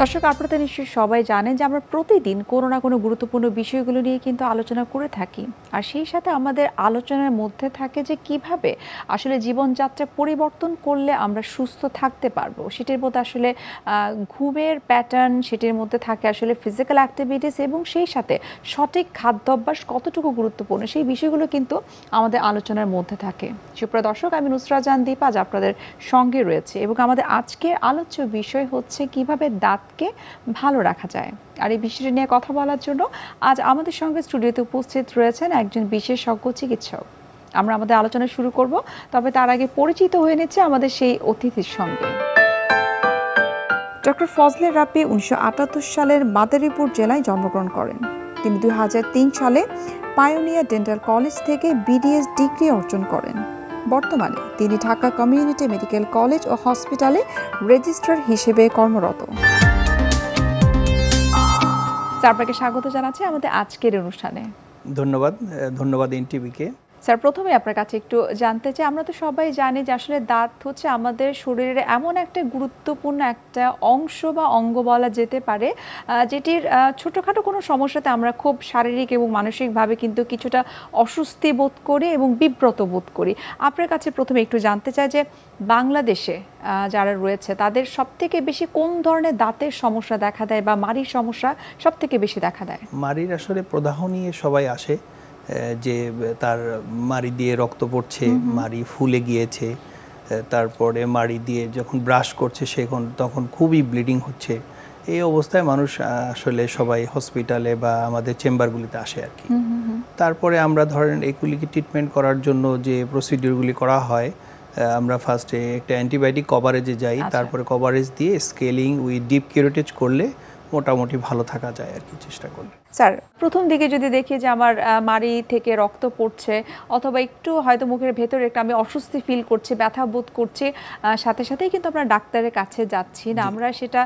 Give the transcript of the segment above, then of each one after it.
দর্শক, আপনারা তো নিশ্চয়ই সবাই জানেন যে আমরা প্রতিদিন কোনো না কোনো গুরুত্বপূর্ণ বিষয়গুলো নিয়ে কিন্তু আলোচনা করে থাকি। আর সেই সাথে আমাদের আলোচনার মধ্যে থাকে যে কিভাবে আসলে জীবনযাত্রা পরিবর্তন করলে আমরা সুস্থ থাকতে পারবো। সেটির মধ্যে আসলে ঘুমের প্যাটার্ন, সেটির মধ্যে থাকে আসলে ফিজিক্যাল অ্যাক্টিভিটিস এবং সেই সাথে সঠিক খাদ্যাভ্যাস কতটুকু গুরুত্বপূর্ণ, সেই বিষয়গুলো কিন্তু আমাদের আলোচনার মধ্যে থাকে। সুপ্রিয় দর্শক, আমি নুসরাত জাহান দীপা আজ আপনাদের সঙ্গে রয়েছে এবং আমাদের আজকের আলোচ্য বিষয় হচ্ছে কিভাবে দাঁতকে ভালো রাখা যায়। আর এই বিষয়টি নিয়ে কথা বলার জন্য আজ আমাদের সঙ্গে স্টুডিওতে উপস্থিত রয়েছেন একজন বিশেষজ্ঞ চিকিৎসক। আমরা আমাদের আলোচনা শুরু করব, তবে তার আগে পরিচিত হয়ে নিচ্ছে আমাদের সেই অতিথির সঙ্গে। ডক্টর ফজলে রাব্বি 1978 সালের মাদারীপুর জেলায় জন্মগ্রহণ করেন। তিনি 2003 সালে পায়োনিয়ার ডেন্টাল কলেজ থেকে বিডিএস ডিগ্রি অর্জন করেন। বর্তমানে তিনি ঢাকা কমিউনিটি মেডিকেল কলেজ ও হসপিটালে রেজিস্ট্রার হিসেবে কর্মরত। স্যার, আপনাকে স্বাগত জানাচ্ছি আমাদের আজকের অনুষ্ঠানে। ধন্যবাদ এনটিভিকে। স্যার, প্রথমে আপনার কাছে একটু জানতে চাই, আমরা তো সবাই জানি যে আসলে দাঁত হচ্ছে আমাদের শরীরের এমন একটা গুরুত্বপূর্ণ একটা অংশ বা অঙ্গ বলা যেতে পারে, যেটির ছোটোখাটো কোনো সমস্যাতে আমরা খুব শারীরিক এবং মানসিকভাবে কিন্তু কিছুটা অস্বস্তি বোধ করি এবং বিব্রত বোধ করি। আপনার কাছে প্রথমে একটু জানতে চাই যে বাংলাদেশে যারা রয়েছে তাদের সবথেকে বেশি কোন ধরনের দাঁতের সমস্যা দেখা দেয় বা মাড়ির সমস্যা সবথেকে বেশি দেখা দেয়? মাড়ির আসলে প্রদাহ নিয়ে সবাই আসে, যে তার মাড়ি দিয়ে রক্ত পড়ছে, মাড়ি ফুলে গিয়েছে, তারপরে মাড়ি দিয়ে যখন ব্রাশ করছে তখন খুবই ব্লিডিং হচ্ছে। এই অবস্থায় মানুষ আসলে সবাই হসপিটালে বা আমাদের চেম্বারগুলিতে আসে আর কি। তারপরে আমরা ধরেন এগুলিকে ট্রিটমেন্ট করার জন্য যে প্রসিডিওরগুলি করা হয়, আমরা ফার্স্টে একটা অ্যান্টিবায়োটিক কভারেজে যাই, তারপরে কভারেজ দিয়ে স্কেলিং উইথ ডিপ কিউরেটেজ করলে মোটামুটি ভালো থাকা যায় আর কি, চেষ্টা করলে। স্যার, প্রথম দিকে যদি দেখি যে আমার মাড়ি থেকে রক্ত পড়ছে অথবা একটু হয়তো মুখের ভেতরে একটা আমি অস্বস্তি ফিল করছি, ব্যথা বোধ করছি, সাথে সাথেই কিন্তু আমরা ডাক্তারের কাছে যাচ্ছি না। আমরা সেটা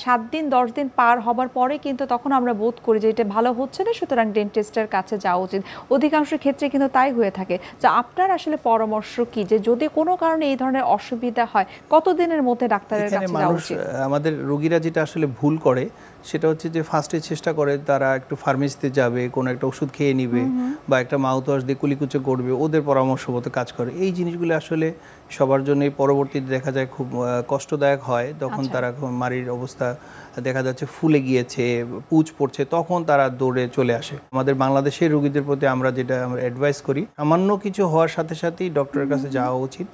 7 দিন 10 দিন পার হবার পরে কিন্তু তখন আমরা বোধ করি যে এটা ভালো হচ্ছে না, সুতরাং ডেন্টিস্টের কাছে যাওয়া উচিত। অধিকাংশ ক্ষেত্রে কিন্তু তাই হয়ে থাকে। তো আপনার আসলে পরামর্শ কি, যে যদি কোনো কারণে এই ধরনের অসুবিধা হয় কতদিনের মধ্যে ডাক্তারের কাছে যাওয়া উচিত? আমাদের রোগীরা যেটা আসলে ভুল করে সেটা হচ্ছে যে ফার্স্টে চেষ্টা করে তারা একটু ফার্মেসিতে যাবে, কোনো একটা ওষুধ খেয়ে নিবে বা একটা মাউথ ওয়াশ দিয়ে কুলিকুচো করবে, ওদের পরামর্শ মতো কাজ করে। এই জিনিসগুলো আসলে সবার জন্যই পরবর্তীতে দেখা যায় খুব কষ্টদায়ক হয়। তখন তারা মাড়ির অবস্থা দেখা যাচ্ছে ফুলে গিয়েছে, পুঁজ পড়ছে, তখন তারা দৌড়ে চলে আসে। আমাদের বাংলাদেশের রোগীদের প্রতি আমরা যেটা অ্যাডভাইস করি, সামান্য কিছু হওয়ার সাথে সাথেই ডক্টরের কাছে যাওয়া উচিত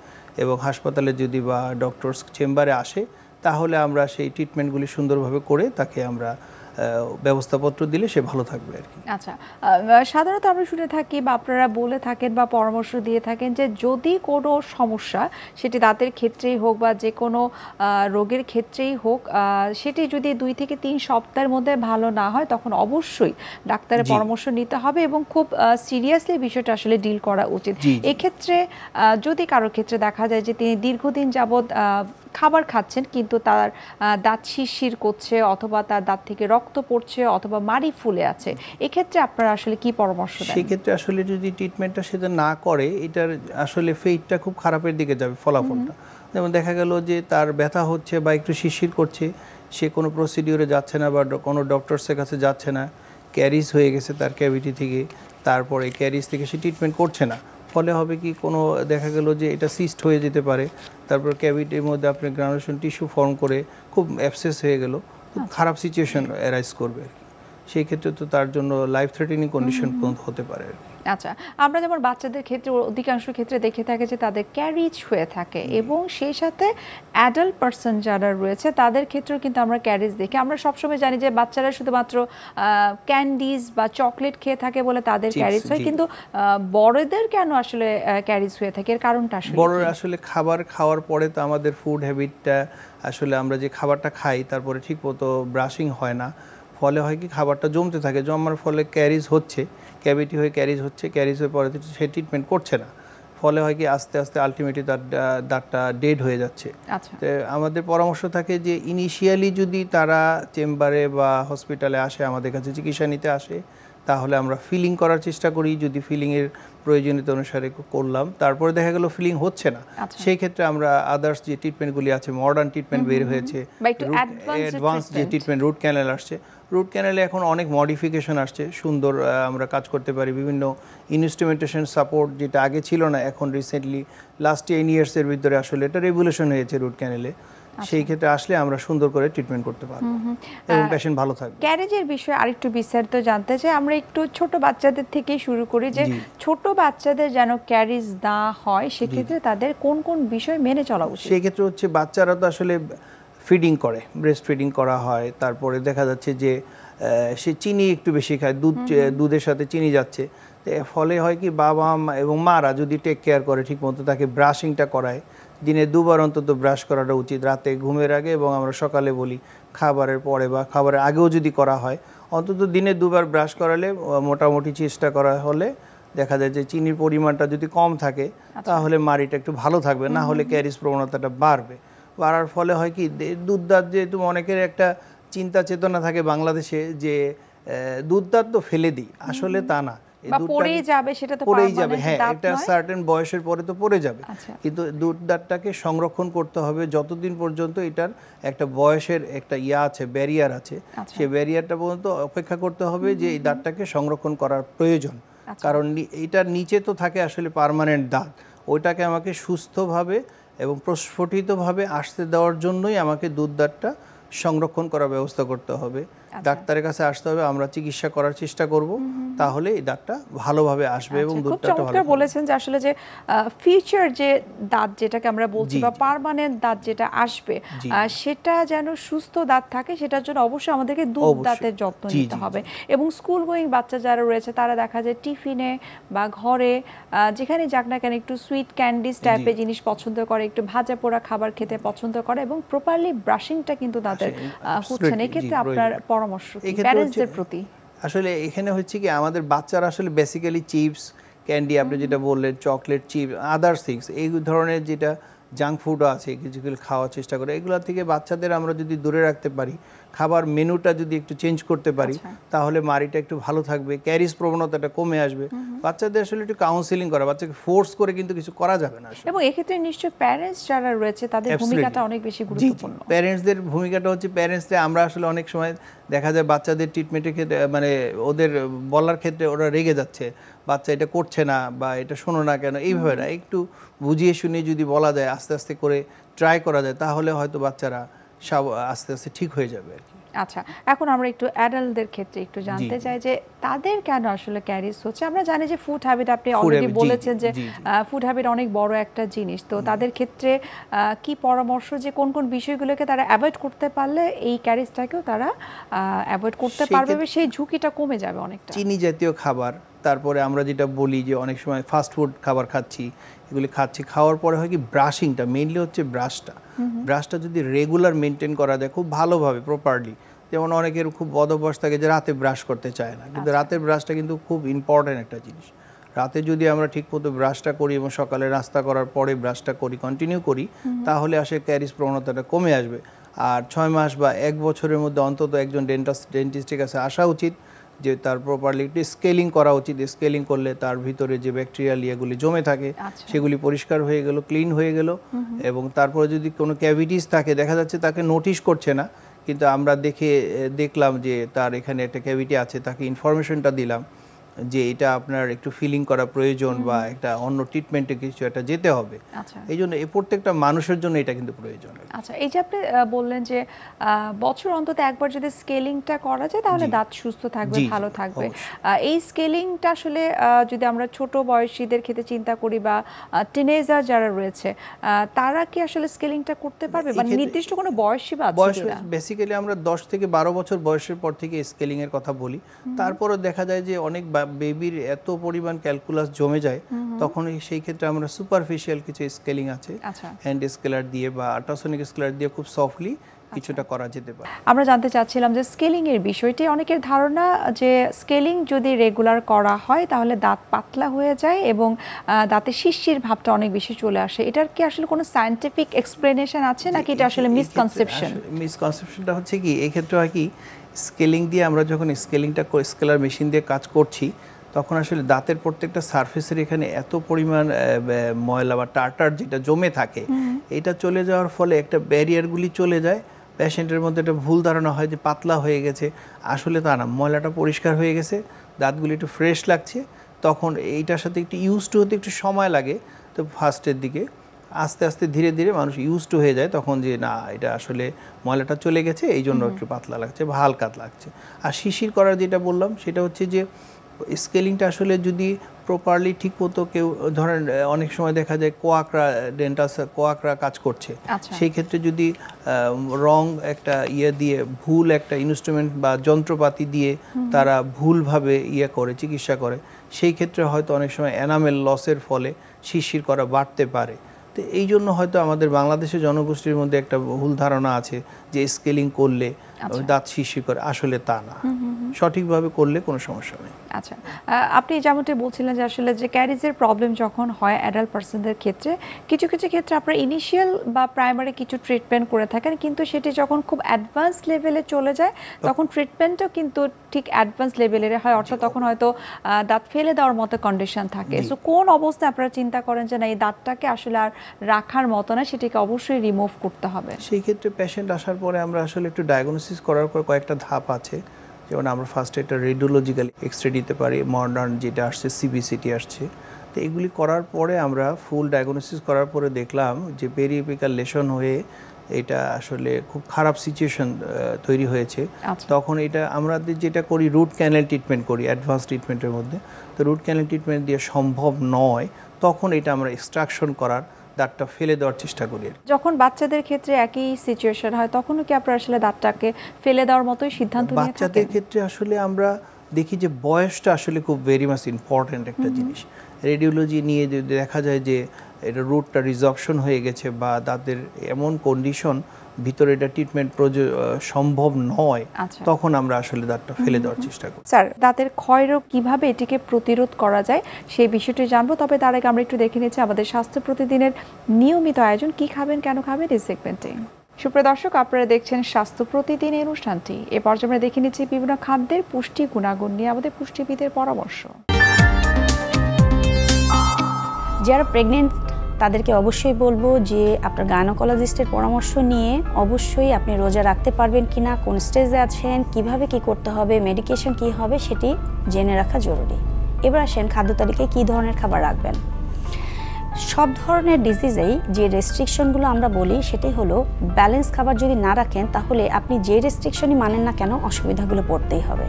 এবং হাসপাতালে যদি বা ডক্টরস চেম্বারে আসে তাহলে আমরা সেই ট্রিটমেন্টগুলি সুন্দরভাবে করে তাকে আমরা ব্যবস্থাপত্র দিলে সে ভালো থাকবে আর কি। আচ্ছা, সাধারণত আমরা শুনে থাকি বা আপনারা বলে থাকেন বা পরামর্শ দিয়ে থাকেন যে যদি কোনো সমস্যা, সেটি দাঁতের ক্ষেত্রেই হোক বা যে কোনো রোগের ক্ষেত্রেই হোক, সেটি যদি 2 থেকে 3 সপ্তাহের মধ্যে ভালো না হয় তখন অবশ্যই ডাক্তারের পরামর্শ নিতে হবে এবং খুব সিরিয়াসলি বিষয়টা আসলে ডিল করা উচিত। এক্ষেত্রে যদি কারোর ক্ষেত্রে দেখা যায় যে তিনি দীর্ঘদিন যাবৎ খাবার খাচ্ছেন কিন্তু তার দাঁত শিরশির করছে অথবা তার দাঁত থেকে রক্ত পড়ছে অথবা মাড়ি ফুলে আছে, এক্ষেত্রে আপনারা আসলে কি পরামর্শ দেন? সেক্ষেত্রে আসলে যদি ট্রিটমেন্টটা সেটা না করে, এটার আসলে ফেটটা খুব খারাপের দিকে যাবে, ফলাফলটা। যেমন দেখা গেল যে তার ব্যথা হচ্ছে বা একটু শিরশির করছে, সে কোনো প্রসিডিওরে যাচ্ছে না বা কোনো ডক্টরসের কাছে যাচ্ছে না, ক্যারিজ হয়ে গেছে তার ক্যাভিটি থেকে, তারপরে ক্যারিজ থেকে সে ট্রিটমেন্ট করছে না, ফলে হবে কি কোনো দেখা গেল যে এটা সিস্ট হয়ে যেতে পারে, তারপর ক্যাভিটির মধ্যে আপনি গ্রানুলেশন টিস্যু ফর্ম করে খুব অ্যাবসেস হয়ে গেল, খুব খারাপ সিচুয়েশন অ্যারাইজ করবে আর কি। সেই ক্ষেত্রে তো তার জন্য লাইফ থ্রেটেনিং কন্ডিশন পর্যন্ত হতে পারে আর কি। আচ্ছা, আমরা যেমন বাচ্চাদের ক্ষেত্রে অধিকাংশ ক্ষেত্রে দেখে থাকি যে তাদের ক্যারিজ হয়ে থাকে এবং সেই সাথে অ্যাডাল্ট পারসন যারা রয়েছে তাদের ক্ষেত্রেও কিন্তু আমরা ক্যারিজ দেখি। আমরা সবসময় জানি যে বাচ্চারা শুধুমাত্র ক্যান্ডিজ বা চকলেট খেয়ে থাকে বলে তাদের ক্যারিজ হয়, কিন্তু বড়দের কেন আসলে ক্যারিজ হয়ে থাকে, এর কারণটা আসলে বড়রা আসলে খাবার খাওয়ার পরে তো আমাদের ফুড হ্যাবিটটা আসলে আমরা যে খাবারটা খাই তারপরে ঠিক মতো ব্রাশিং হয় না, ফলে হয় কি খাবারটা জমতে থাকে, জমার ফলে ক্যারিজ হচ্ছে, ক্যাভিটি হয়ে ক্যারিজ হচ্ছে, ক্যারিজ হয়ে পরে সে ট্রিটমেন্ট করছে না, ফলে হয় কি আস্তে আস্তে আলটিমেটলি তার দাঁতটা ডেড হয়ে যাচ্ছে। তো আমাদের পরামর্শ থাকে যে ইনিশিয়ালি যদি তারা চেম্বারে বা হসপিটালে আসে, আমাদের কাছে চিকিৎসা নিতে আসে, তাহলে আমরা ফিলিং করার চেষ্টা করি। যদি ফিলিংয়ের প্রয়োজনীয়তা অনুসারে করলাম, তারপরে দেখা গেল ফিলিং হচ্ছে না, সেই ক্ষেত্রে আমরা আদার্স যে ট্রিটমেন্টগুলি আছে, মডার্ন ট্রিটমেন্ট বের হয়েছে, অ্যাডভান্স যে ট্রিটমেন্ট, রুট ক্যানেল আসছে। রুট ক্যানেলে এখন অনেক মডিফিকেশন আসছে, সুন্দর আমরা কাজ করতে পারি, বিভিন্ন ইনস্ট্রুমেন্টেশন সাপোর্ট যেটা আগে ছিল না, এখন রিসেন্টলি লাস্ট 10 ইয়ার্সের ভিতরে আসলে এটা রেভলিউশন হয়েছে রুট ক্যানেলে। সেই ক্ষেত্রে আসলে আমরা সুন্দর করে ট্রিটমেন্ট করতে পারবো এবং পেশেন্ট ভালো থাকবে। ক্যারেজের বিষয়ে আরেকটু বিস্তারিত জানতে চাই, আমরা একটু ছোট বাচ্চাদের থেকেই শুরু করি, যে ছোট বাচ্চাদের যেন ক্যারেজ না হয় সেক্ষেত্রে তাদের কোন কোন বিষয় মেনে চলা উচিত? সেই ক্ষেত্রে হচ্ছে বাচ্চারা তো আসলে ফিডিং করে, ব্রেস্ট ফিডিং করা হয়, তারপরে দেখা যাচ্ছে যে সে চিনি একটু বেশি খায়, দুধের সাথে চিনি যাচ্ছে, ফলে হয় কি বাবা এবং মারা যদি টেক কেয়ার করে ঠিকমতো, তাকে ব্রাশিংটা করায়, দিনে 2 বার অন্তত ব্রাশ করাটা উচিত, রাতে ঘুমের আগে এবং আমরা সকালে বলি খাবারের পরে বা খাবারের আগেও যদি করা হয়, অন্তত দিনে 2 বার ব্রাশ করালে মোটামুটি চেষ্টা করা হলে দেখা যায় যে চিনির পরিমাণটা যদি কম থাকে তাহলে মাড়িটা একটু ভালো থাকবে, না হলে ক্যারিজ প্রবণতাটা বাড়ার ফলে হয় কি দুধদাঁত, যেহেতু অনেকের একটা চিন্তা চেতনা থাকে বাংলাদেশে যে দুধদাঁত তো ফেলে দিই, আসলে তা না, পড়েই যাবে, সেটা তো পড়েই যাবে, হ্যাঁ একটা সার্টেন বয়সের পরে তো পড়ে যাবে, কিন্তু দুধদাঁতটাকে সংরক্ষণ করতে হবে যতদিন পর্যন্ত এটার একটা বয়সের একটা আছে, ব্যারিয়ার আছে, সেই ব্যারিয়ারটা পর্যন্ত অপেক্ষা করতে হবে যে এই দাঁতটাকে সংরক্ষণ করার প্রয়োজন, কারণ এটার নিচে তো থাকে আসলে পার্মানেন্ট দাঁত, ওইটাকে আমাকে সুস্থভাবে এবং প্রস্ফুটিতভাবে আসতে দেওয়ার জন্যই আমাকে দুধদাঁতটা সংরক্ষণ করার ব্যবস্থা করতে হবে, ডাক্তারের কাছে আসতে হবে, আমরা চিকিৎসা করার চেষ্টা করব, তাহলে এই দাঁতটা ভালোভাবে আসবে এবং দুধটা ভালো হবে। বলেছেন যে আসলে যে ফিউচার যে দাঁত যেটাকে আমরা বলছি বা পার্মানেন্ট দাঁত যেটা আসবে সেটা যেন সুস্থ দাঁত থাকে, সেটার জন্য অবশ্যই আমাদেরকে দুধ দাঁতের যত্ন নিতে হবে। এবং স্কুল গোয়িং বাচ্চা যারা রয়েছে তারা দেখা যায় টিফিনে বা ঘরে যেখানে যাক না কেন একটু সুইট ক্যান্ডিজ টাইপের জিনিস পছন্দ করে, একটু ভাজা পোড়া খাবার খেতে পছন্দ করে এবং প্রপারলি ব্রাশিংটা কিন্তু তাদের হচ্ছে না। এক্ষেত্রে আপনার পরামর্শ কি প্যারেন্টসদের প্রতি? আসলে এখানে হচ্ছে কি আমাদের বাচ্চারা আসলে বেসিক্যালি চিপস, ক্যান্ডি, আপনি যেটা বললেন চকলেট, চিপস, আদার্স থিংস, এই ধরনের যেটা জাঙ্ক ফুডও আছে কিছুগুলো খাওয়ার চেষ্টা করে, এগুলো থেকে বাচ্চাদের আমরা যদি দূরে রাখতে পারি, খাবার মেনুটা যদি একটু চেঞ্জ করতে পারি, তাহলে মাড়িটা একটু ভালো থাকবে, ক্যারিজ প্রবণতাটা কমে আসবে। বাচ্চাদের আসলে একটু কাউন্সিলিং করা, বাচ্চাকে ফোর্স করে কিন্তু কিছু করা যাবে না। এবং এক্ষেত্রে নিশ্চয়ই প্যারেন্টস যারা রয়েছে তাদের ভূমিকাটা অনেক বেশি গুরুত্বপূর্ণ। প্যারেন্টসদের ভূমিকাটা হচ্ছে, প্যারেন্টসদের আমরা আসলে অনেক সময় দেখা যায় বাচ্চাদের ট্রিটমেন্টের ক্ষেত্রে মানে ওদের বলার ক্ষেত্রে ওরা রেগে যাচ্ছে, বাচ্চা এটা করছে না বা এটা শোনো না কেন, এইভাবে না, একটু বুঝিয়ে শুনিয়ে যদি বলা যায়, আস্তে আস্তে করে ট্রাই করা যায়, তাহলে হয়তো বাচ্চারা সব আস্তে আস্তে ঠিক হয়ে যাবে আর কি। আচ্ছা, এখন আমরা একটু অ্যাডাল্টদের ক্ষেত্রে একটু জানতে চাই যে তাদের কেন আসলে ক্যারিজ হচ্ছে। আমরা জানি যে ফুড হ্যাবিট, আপনি অলরেডি বলেছেন যে ফুড হ্যাবিট অনেক বড় একটা জিনিস, তো তাদের ক্ষেত্রে কি পরামর্শ যে কোন কোন বিষয়গুলোকে তারা অ্যাভয়েড করতে পারলে এই ক্যারিজটাকেও তারা অ্যাভয়েড করতে পারবে, সেই ঝুঁকিটা কমে যাবে অনেকটা? চিনি জাতীয় খাবার, তারপরে আমরা যেটা বলি যে অনেক সময় ফাস্ট ফুড খাবার খাচ্ছি, এগুলি খাওয়ার পরে হয় কি ব্রাশিংটা, মেইনলি হচ্ছে ব্রাশটা যদি রেগুলার মেনটেন করা যায় খুব ভালোভাবে প্রপারলি, যেমন অনেকের খুব বদভ্যাস থাকে যে রাতে ব্রাশ করতে চায় না, কিন্তু রাতের ব্রাশটা কিন্তু খুব ইম্পর্ট্যান্ট একটা জিনিস। রাতে যদি আমরা ঠিকমতো ব্রাশটা করি এবং সকালে নাস্তা করার পরে ব্রাশটা করি, কন্টিনিউ করি, তাহলে আসলে ক্যারিজ প্রবণতাটা কমে আসবে। আর 6 মাস বা 1 বছরের মধ্যে অন্তত একজন ডেন্টিস্টের কাছে আসা উচিত, যে তার প্রপারলি একটু স্কেলিং করা উচিত। স্কেলিং করলে তার ভিতরে যে ব্যাকটেরিয়াল ইয়েগুলি জমে থাকে সেগুলি পরিষ্কার হয়ে গেল, ক্লিন হয়ে গেল, এবং তারপরে যদি কোনো ক্যাভিটিস থাকে, দেখা যাচ্ছে তাকে নোটিশ করছে না, কিন্তু আমরা দেখলাম যে তার এখানে একটা ক্যাভিটি আছে, তাকে ইনফরমেশনটা দিলাম যে এটা আপনার একটু ফিলিং করা প্রয়োজন বা একটা অন্য ট্রিটমেন্টে কিছু একটা যেতে হবে, এই জন্য এই প্রত্যেকটা মানুষের জন্য এটা কিন্তু প্রয়োজন। আচ্ছা, এই যে আপনি বললেন যে বছর অন্তত একবার যদি স্কেলিংটা করা যায় তাহলে দাঁত সুস্থ থাকবে, ভালো থাকবে, এই স্কেলিংটা আসলে যদি আমরা ছোট বয়সীদের ক্ষেত্রে চিন্তা করি বা টিনেজার যারা রয়েছে তারা কি আসলে স্কেলিংটা করতে পারবে, মানে নির্দিষ্ট কোনো বয়স সীমা আছে কিনা? বেসিক্যালি আমরা 10 থেকে 12 বছর বয়সের পর থেকে স্কেলিং এর কথা বলি, তারপরে দেখা যায় যে অনেক বেবির এত পরিমাণ ক্যালকুলাস জমে যায়, তখন সেই ক্ষেত্রে আমরা সুপারফিশিয়াল কিছু স্কেলিং আছে, হ্যান্ড স্কেলার দিয়ে বা আল্ট্রাসনিক স্কেলার দিয়ে খুব সফটলি কিছুটা করা যেতে পারে। আমরা জানতে চাচ্ছিলাম যে স্কেলিং এর বিষয়টি, অনেকের ধারণা যে স্কেলিং যদি রেগুলার করা হয় তাহলে দাঁত পাতলা হয়ে যায় এবং দাঁতে শিরশির ভাবটা অনেক বেশি চলে আসে, এটার কি আসলে কোনো সায়েন্টিফিক এক্সপ্লেনেশন আছে নাকি এটা আসলে মিসকনসেপশন? মিসকনসেপশনটা হচ্ছে কি, এই ক্ষেত্রে হয় কি স্কেলিং দিয়ে আমরা যখন স্কেলিংটা স্কেলার মেশিন দিয়ে কাজ করছি, তখন আসলে দাঁতের প্রত্যেকটা সারফেসের এখানে এত পরিমাণ ময়লা বা টার্টার যেটা জমে থাকে, এটা চলে যাওয়ার ফলে একটা ব্যারিয়ারগুলি চলে যায়, পেশেন্টের মধ্যে একটা ভুল ধারণা হয় যে পাতলা হয়ে গেছে, আসলে তা না, ময়লাটা পরিষ্কার হয়ে গেছে, দাঁতগুলি একটু ফ্রেশ লাগছে। তখন এইটার সাথে একটু ইউজ টু হতে একটু সময় লাগে, তো ফার্স্টের দিকে আস্তে আস্তে ধীরে ধীরে মানুষ ইউজ টু হয়ে যায়, তখন যে না এটা আসলে ময়লাটা চলে গেছে, এই জন্য একটু পাতলা লাগছে বা হালকা লাগছে। আর শিশির করার যেটা বললাম সেটা হচ্ছে যে স্কেলিংটা আসলে যদি প্রপারলি ঠিক মতো কেউ ধরেন অনেক সময় দেখা যায় কোয়াকরা কাজ করছে, সেই ক্ষেত্রে যদি রং একটা দিয়ে ভুল একটা ইনস্ট্রুমেন্ট বা যন্ত্রপাতি দিয়ে তারা ভুলভাবে করে চিকিৎসা করে, সেই ক্ষেত্রে হয়তো অনেক সময় এনামেল লসের ফলে শিশির করা বাড়তে পারে। তো এই জন্য হয়তো আমাদের বাংলাদেশের জনগোষ্ঠীর মধ্যে একটা ভুল ধারণা আছে যে স্কেলিং করলে দাঁত শিশির করে, আসলে তা না, সঠিকভাবে করলে কোনো সমস্যা নেই। আচ্ছা, আপনি যেমনটি বলছিলেন যে আসলে যে ক্যারিজের প্রবলেম যখন হয় অ্যাডাল্ট পার্সনদের ক্ষেত্রে, কিছু কিছু ক্ষেত্রে আপনারা ইনিশিয়াল বা প্রাইমারি কিছু ট্রিটমেন্ট করে থাকেন, কিন্তু সেটি যখন খুব অ্যাডভান্স লেভেলে চলে যায় তখন ট্রিটমেন্টও কিন্তু ঠিক অ্যাডভান্স লেভেলের হয়, অর্থাৎ তখন হয়তো দাঁত ফেলে দেওয়ার মতো কন্ডিশন থাকে। সো কোন অবস্থায় আপনারা চিন্তা করেন যে না এই দাঁতটাকে আসলে আর রাখার মতো না, সেটাকে অবশ্যই রিমুভ করতে হবে? সেই ক্ষেত্রে পেশেন্ট আসার পরে আমরা আসলে একটু ডায়াগনোসিস করার পর কয়েকটা ধাপ আছে, যেমন আমরা ফার্স্টে একটা রেডিওলজিক্যাল এক্সরে দিতে পারি, মডার্ন যেটা আসছে সিবিসিটি আসছে, তো এগুলি করার পরে আমরা ফুল ডায়াগনোসিস করার পরে দেখলাম যে পেরিএপিক্যাল লেশন হয়ে এটা আসলে খুব খারাপ সিচুয়েশন তৈরি হয়েছে। তখন এটা আমরা যেটা করি রুট ক্যানেল ট্রিটমেন্ট করি অ্যাডভান্স ট্রিটমেন্টের মধ্যে, তো রুট ক্যানেল ট্রিটমেন্ট দিয়ে সম্ভব নয়, তখন এটা আমরা এক্সট্রাকশন করার, দাঁতটা ফেলে দেওয়ার চেষ্টা করি। যখন বাচ্চাদের ক্ষেত্রে একই সিচুয়েশন হয় তখনও কি আপনারা আসলে দাঁতটাকে ফেলে দেওয়ার মতোই সিদ্ধান্ত নিয়ে থাকেন? বাচ্চাদের ক্ষেত্রে আসলে আমরা দেখি যে বয়সটা আসলে খুব ভেরি মাচ ইম্পর্ট্যান্ট একটা জিনিস। রেডিওলজি নিয়ে যদি দেখা যায় যে এটা রুটটা রিজর্পশন হয়ে গেছে বা দাঁতের এমন কন্ডিশন ভিতরে এটা ট্রিটমেন্ট সম্ভব নয়, তখন আমরা আসলে দাঁতটা ফেলে দেওয়ার চেষ্টা করি। স্যার, দাঁতের ক্ষয়রোগ কিভাবে এটিকে প্রতিরোধ করা যায় সেই বিষয়টি জানবো, তবে তার আগে আমরা একটু দেখে নিচ্ছি আমাদের স্বাস্থ্য প্রতিদিনের নিয়মিত আয়োজন কি খাবেন কেন খাবেন এই সেগমেন্টে। সুপ্রিয় দর্শক, আপনারা দেখছেন স্বাস্থ্য প্রতিদিন এই অনুষ্ঠানটি। এ পর্যায়ে আমরা দেখে নিচ্ছি বিভিন্ন খাদ্যের পুষ্টি গুণাগুণ নিয়ে আমাদের পুষ্টিবিদের পরামর্শ। যারা প্রেগনেন্ট তাদেরকে অবশ্যই বলবো যে আপনার গাইনোকোলজিস্টের পরামর্শ নিয়ে অবশ্যই আপনি রোজা রাখতে পারবেন কিনা, কোন স্টেজে আছেন, কিভাবে কি করতে হবে, মেডিকেশন কি হবে সেটি জেনে রাখা জরুরি। এবার আসেন খাদ্য তালিকায় কী ধরনের খাবার রাখবেন। সব ধরনের ডিজিজেই যে রেস্ট্রিকশনগুলো আমরা বলি সেটি হলো ব্যালেন্স খাবার যদি না রাখেন তাহলে আপনি যে রেস্ট্রিকশনই মানেন না কেন অসুবিধাগুলো পড়তেই হবে।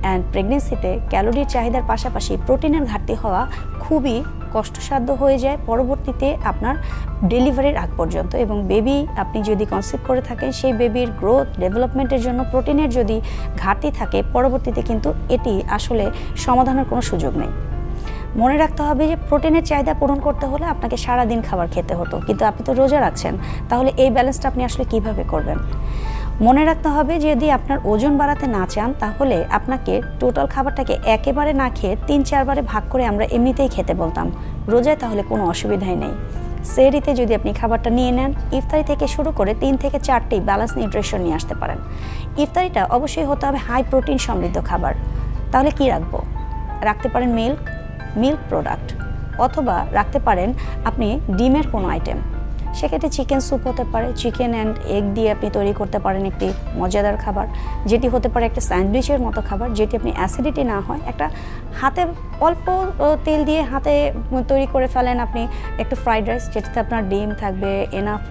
অ্যান্ড প্রেগনেন্সিতে ক্যালোরির চাহিদার পাশাপাশি প্রোটিনের ঘাটতি হওয়া খুবই কষ্টসাধ্য হয়ে যায় পরবর্তীতে আপনার ডেলিভারির আগ পর্যন্ত, এবং বেবি আপনি যদি কনসিভ করে থাকেন সেই বেবির গ্রোথ ডেভেলপমেন্টের জন্য প্রোটিনের যদি ঘাটতি থাকে পরবর্তীতে কিন্তু এটি আসলে সমাধানের কোনো সুযোগ নেই। মনে রাখতে হবে যে প্রোটিনের চাহিদা পূরণ করতে হলে আপনাকে সারাদিন খাবার খেতে হতো, কিন্তু আপনি তো রোজা রাখছেন, তাহলে এই ব্যালেন্সটা আপনি আসলে কিভাবে করবেন? মনে রাখতে হবে যদি আপনার ওজন বাড়াতে না চান তাহলে আপনাকে টোটাল খাবারটাকে একেবারে না খেয়ে 3-4 বারে ভাগ করে আমরা এমনিতেই খেতে বলতাম রোজায়, তাহলে কোনো অসুবিধাই নেই। সেহরিতে যদি আপনি খাবারটা নিয়ে নেন, ইফতারি থেকে শুরু করে 3 থেকে 4টি ব্যালেন্স নিউট্রিশন নিয়ে আসতে পারেন। ইফতারিটা অবশ্যই হতে হবে হাই প্রোটিন সমৃদ্ধ খাবার। তাহলে কি রাখবো? রাখতে পারেন মিল্ক প্রোডাক্ট, অথবা রাখতে পারেন আপনি ডিমের কোনো আইটেম। সেক্ষেত্রে চিকেন স্যুপ হতে পারে, চিকেন অ্যান্ড এগ দিয়ে আপনি তৈরি করতে পারেন একটি মজাদার খাবার, যেটি হতে পারে একটা স্যান্ডউইচের মতো খাবার, যেটি আপনি অ্যাসিডিটি না হয়, একটা হাতে অল্প তেল দিয়ে হাতে তৈরি করে ফেলেন আপনি একটু ফ্রাইড রাইস, যেটাতে আপনার ডিম থাকবে, এনাফ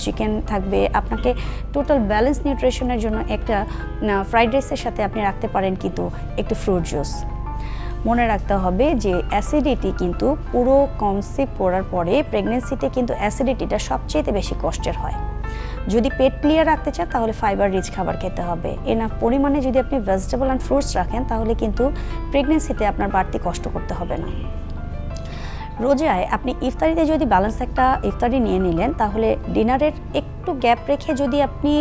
চিকেন থাকবে। আপনাকে টোটাল ব্যালেন্স নিউট্রিশনের জন্য একটা ফ্রাইড রাইসের সাথে আপনি রাখতে পারেন কিন্তু একটু ফ্রুট জুস। মনে রাখতে হবে যে অ্যাসিডিটি কিন্তু পুরো কনসিভ করার পরে প্রেগনেন্সিতে কিন্তু অ্যাসিডিটিটা সবচেয়ে বেশি কষ্টের হয়। যদি পেট ক্লিয়ার রাখতে চান তাহলে ফাইবার রিচ খাবার খেতে হবে। এনাফ পরিমাণে যদি আপনি ভেজিটেবল অ্যান্ড ফ্রুটস রাখেন তাহলে কিন্তু প্রেগনেন্সিতে আপনার বাড়তি কষ্ট করতে হবে না। রোজায় আপনি ইফতারিতে যদি ব্যালেন্স একটা ইফতারি নিয়ে নিলেন তাহলে ডিনারের একটু গ্যাপ রেখে যদি আপনি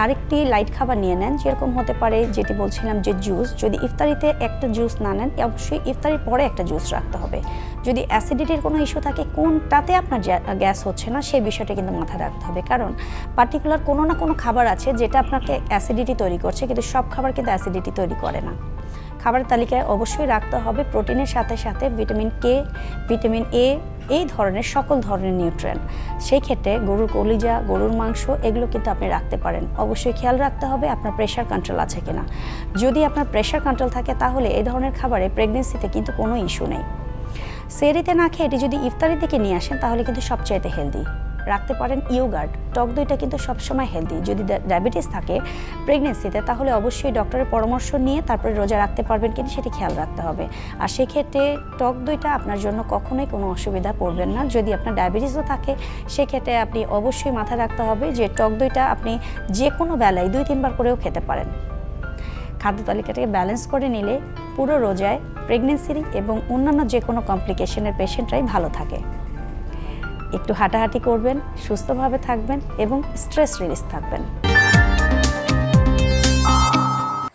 আরেকটি লাইট খাবার নিয়ে নেন, যেরকম হতে পারে যেটি বলছিলাম যে জুস, যদি ইফতারিতে একটা জুস না নেন অবশ্যই ইফতারির পরে একটা জুস রাখতে হবে। যদি অ্যাসিডিটির কোনো ইস্যু থাকে কোনটাতে আপনার গ্যাস হচ্ছে না সেই বিষয়টা কিন্তু মাথায় রাখতে হবে, কারণ পার্টিকুলার কোনো না কোনো খাবার আছে যেটা আপনাকে অ্যাসিডিটি তৈরি করছে, কিন্তু সব খাবার কিন্তু অ্যাসিডিটি তৈরি করে না। খাবারের তালিকায় অবশ্যই রাখতে হবে প্রোটিনের সাথে সাথে ভিটামিন কে, ভিটামিন এ, এই ধরনের সকল ধরনের নিউট্রিয়েন্ট। সেই ক্ষেত্রে গরুর কলিজা, গরুর মাংস এগুলো কিন্তু আপনি রাখতে পারেন। অবশ্যই খেয়াল রাখতে হবে আপনার প্রেশার কন্ট্রোল আছে কিনা। যদি আপনার প্রেশার কন্ট্রোল থাকে তাহলে এই ধরনের খাবারে প্রেগনেন্সিতে কিন্তু কোনো ইস্যু নেই। সেহরিতে না খেয়ে এটি যদি ইফতারির দিকে নিয়ে আসেন তাহলে কিন্তু সবচাইতে হেলদি। রাখতে পারেন ইয়োগার্ট, টক দইটা কিন্তু সবসময় হেলদি। যদি ডায়াবেটিস থাকে প্রেগনেন্সিতে তাহলে অবশ্যই ডক্টরের পরামর্শ নিয়ে তারপরে রোজা রাখতে পারবেন কিন্তু সেটি খেয়াল রাখতে হবে। আর সেক্ষেত্রে টক দইটা আপনার জন্য কখনোই কোনো অসুবিধা পড়বেন না। যদি আপনার ডায়াবেটিসও থাকে সেক্ষেত্রে আপনি অবশ্যই মাথায় রাখতে হবে যে টক দইটা আপনি যে কোনো বেলায় 2-3 বার করেও খেতে পারেন। খাদ্য তালিকাটাকে ব্যালেন্স করে নিলে পুরো রোজায় প্রেগনেন্সি এবং অন্যান্য যে কোনো কমপ্লিকেশনের পেশেন্টরাই ভালো থাকে। একটু হাঁটাহাঁটি করবেন, সুস্থভাবে থাকবেন এবং স্ট্রেস রিলিজ থাকবেন।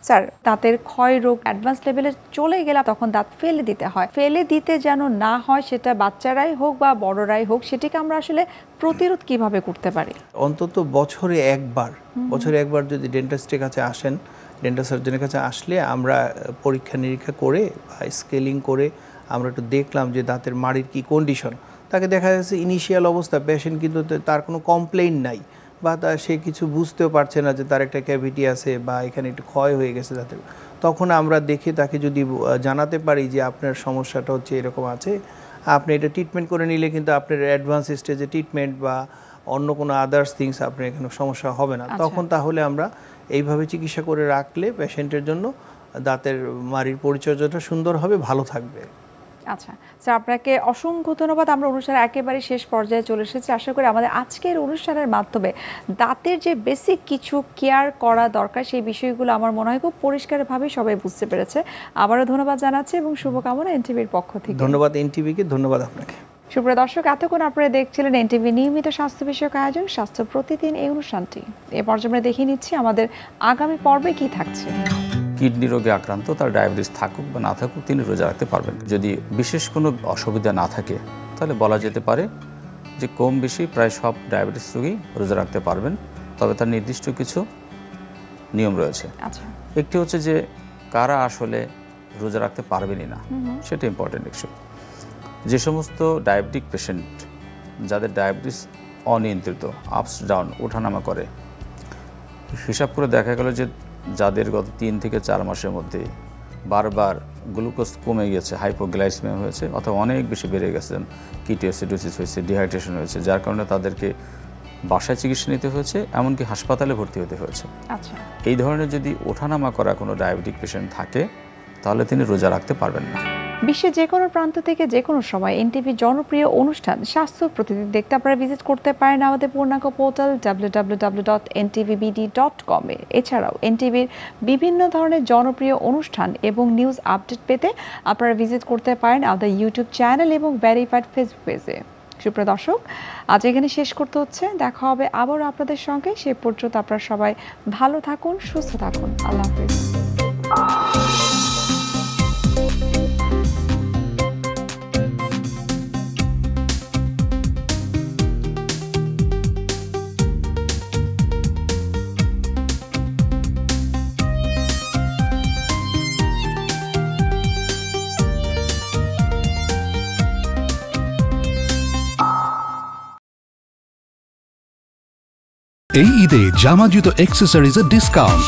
স্যার, দাঁতের ক্ষয় রোগ অ্যাডভান্স লেভেলে চলে গেলে তখন দাঁত ফেলে দিতে হয়। ফেলে দিতে যেন না হয়, সেটা বাচ্চারাই হোক বা বড়রাই হোক, সেটিকে আমরা আসলে প্রতিরোধ কিভাবে করতে পারি? অন্তত বছরে একবার যদি ডেন্টিস্টের কাছে আসেন, ডেন্টাল সার্জনের কাছে আসলে আমরা পরীক্ষা নিরীক্ষা করে বা স্কেলিং করে আমরা একটু দেখলাম যে দাঁতের মাড়ির কি কন্ডিশন। তাকে দেখা যাচ্ছে ইনিশিয়াল অবস্থা পেশেন্ট কিন্তু তার কোনো কমপ্লেইন নাই বা সে কিছু বুঝতেও পারছে না যে তার একটা ক্যাভিটি আছে বা এখানে একটু ক্ষয় হয়ে গেছে দাঁতের। তখন আমরা দেখে তাকে যদি জানাতে পারি যে আপনার সমস্যাটা হচ্ছে এরকম আছে, আপনি এটা ট্রিটমেন্ট করে নিলে কিন্তু আপনার অ্যাডভান্স স্টেজে ট্রিটমেন্ট বা অন্য কোনো আদার্স থিংস আপনার এখানে সমস্যা হবে না। তখন তাহলে আমরা এইভাবে চিকিৎসা করে রাখলে পেশেন্টের জন্য দাঁতের মাড়ির পরিচর্যাটা সুন্দর হবে, ভালো থাকবে। আচ্ছা স্যার, আপনাকে অসংখ্য ধন্যবাদ। আমরা অনুষ্ঠানের একেবারে শেষ পর্যায়ে চলে এসেছি। আশা করি আমাদের আজকের অনুষ্ঠানের মাধ্যমে দাঁতের যে বেসিক কিছু কেয়ার করা দরকার সেই বিষয়গুলো আমার মনে হয় খুব পরিষ্কারভাবে সবাই বুঝতে পেরেছে। আবারও ধন্যবাদ জানাচ্ছি এবং শুভকামনা এনটিভির পক্ষ থেকে। ধন্যবাদ এনটিভিকে, ধন্যবাদ আপনাকে। সুপ্রিয় দর্শক, এতক্ষণ আপনারা দেখছিলেন এনটিভি নিয়মিত স্বাস্থ্য বিষয়ক আয়োজন স্বাস্থ্য প্রতিদিন এই অনুষ্ঠানটি। এ পর্যায়ে আমরা দেখিয়ে নিচ্ছি আমাদের আগামী পর্বে কি থাকছে। কিডনি রোগে আক্রান্ত, তার ডায়াবেটিস থাকুক বা না থাকুক, তিনি রোজা রাখতে পারবেন। যদি বিশেষ কোনো অসুবিধা না থাকে তাহলে বলা যেতে পারে যে কম বেশি প্রায় সব ডায়াবেটিস রোগী রোজা রাখতে পারবেন, তবে তার নির্দিষ্ট কিছু নিয়ম রয়েছে। আচ্ছা, একটি হচ্ছে যে কারা আসলে রোজা রাখতে পারবেনই না, সেটা ইম্পর্টেন্ট ইস্যু। যে সমস্ত ডায়াবেটিক পেশেন্ট যাদের ডায়াবেটিস অনিয়ন্ত্রিত, আপস ডাউন, ওঠানামা করে, হিসাব করে দেখা গেল যে যাদের গত 3 থেকে 4 মাসের মধ্যে বারবার গ্লুকোজ কমে গেছে, হাইপোগ্লাইসেমিয়া হয়েছে অথবা অনেক বেশি বেড়ে গেছেন, কিটোঅ্যাসিডোসিস হয়েছে, ডিহাইড্রেশন হয়েছে, যার কারণে তাদেরকে বাসায় চিকিৎসা নিতে হয়েছে, এমনকি হাসপাতালে ভর্তি হতে হয়েছে। আচ্ছা, এই ধরনের যদি ওঠানামা করা কোনো ডায়াবেটিক পেশেন্ট থাকে তাহলে তিনি রোজা রাখতে পারবেন না। বিশ্বের যে কোনো প্রান্ত থেকে যে কোনো সময় এনটিভির জনপ্রিয় অনুষ্ঠান স্বাস্থ্য প্রতিদিন দেখতে আপনারা ভিজিট করতে পারেন আমাদের পূর্ণাঙ্গ পোর্টাল www.ntvbd.com এ। এছাড়াও এনটিভির বিভিন্ন ধরনের জনপ্রিয় অনুষ্ঠান এবং নিউজ আপডেট পেতে আপনারা ভিজিট করতে পারেন আমাদের ইউটিউব চ্যানেল এবং ভেরিফাইড ফেসবুক পেজে। সুপ্রিয় দর্শক, আজ এখানে শেষ করতে হচ্ছে। দেখা হবে আবারও আপনাদের সঙ্গে। সে পর্যন্ত আপনারা সবাই ভালো থাকুন, সুস্থ থাকুন। আল্লাহ হাফেজ। এই ঈদে জামা জুতো অ্যাক্সেসরিজের ডিসকাউন্ট।